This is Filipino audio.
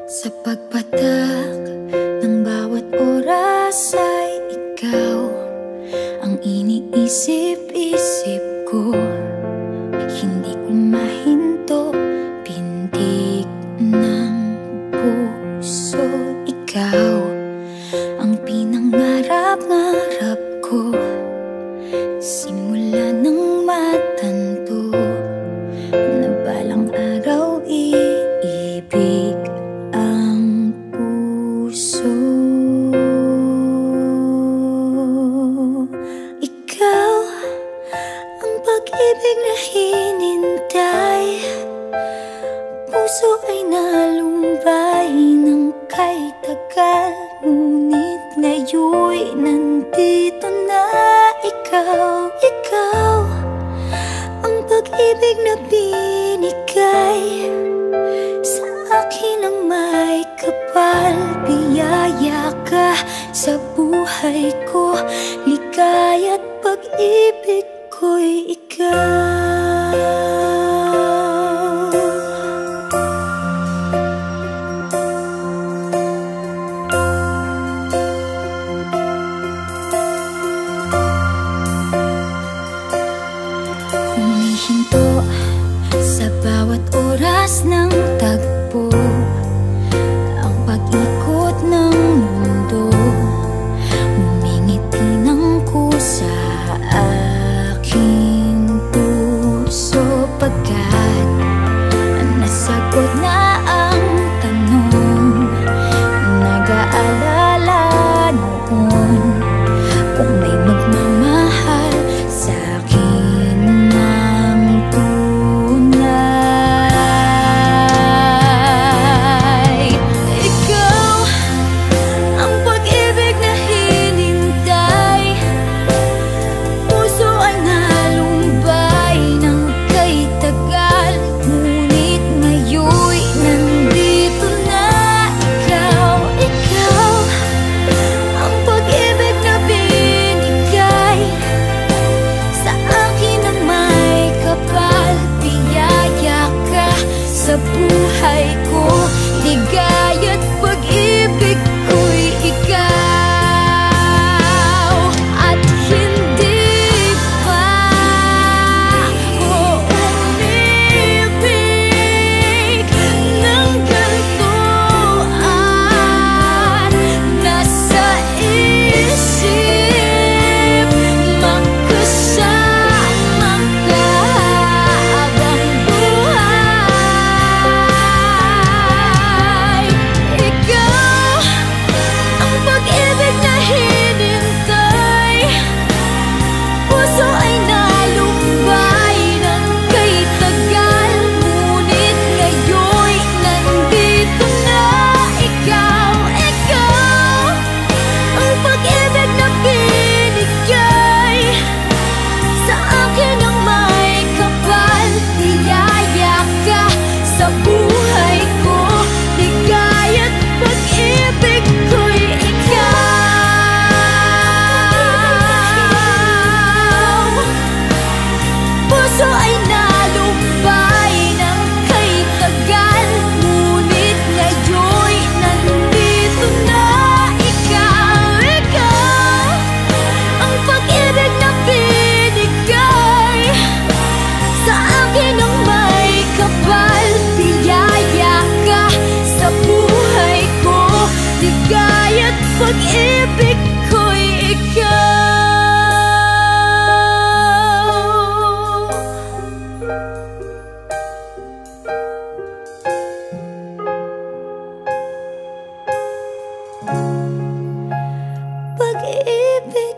Sa pagpatak ng bawat oras ay ikaw ang iniisip-isip ko. Hindi ko mahinto, pintig ng puso. Ikaw ang pinangarap-ngarap ko, simula ng matanto na balang araw iibig ang puso. Ikaw ang pag-ibig na hinintay, puso ay nalumbay ng kay tagal, ngunit ngayon'y nandito na ikaw. Ikaw ang pag-ibig na binigay sa akin ang may kapal. Biyaya ka sa buhay ko, ligaya't pag-ibig ko'y ikaw. Humihinto sa bawat oras ng tagpo, ang pag-ikot ng mundo, ngumingiti ng kusa aking puso. Pagkat nasagot na ang tanong, nag-aalala noon kung may magmamahal sa'kin ng tunay. Ikaw ang pag-ibig na hinintay, puso ay nalumbay ng kay tagal, ngunit ngayon'y nandito na ikaw. Ikaw ang pag-ibig na binigay sa akin ang may kapal. Biyaya ka sa buhay ko, ligaya't pag-ibig ko'y ikaw. At hindi pa ako umibig ng ganito, at nasa isip makasama ka habang buhay. Ikaw ang pag-ibig na hinintay, puso ay nalumbay ng kay tagal, ngunit ngayon'y nandito na ikaw. Ikaw ang pag-ibig na binigay sa akin ang may kapal. Biyaya ka sa buhay ko, ligaya't pag-ibig ko'y ikaw. Puso ay nalumbay ng kay tagal, ngunit ngayon'y nandito na ikaw. Ikaw ang pag-ibig na binigay sa akin ang may kapal. Biyaya ka sa buhay ko, ligaya't pag-ibig ko'y ikaw. Pag-ibig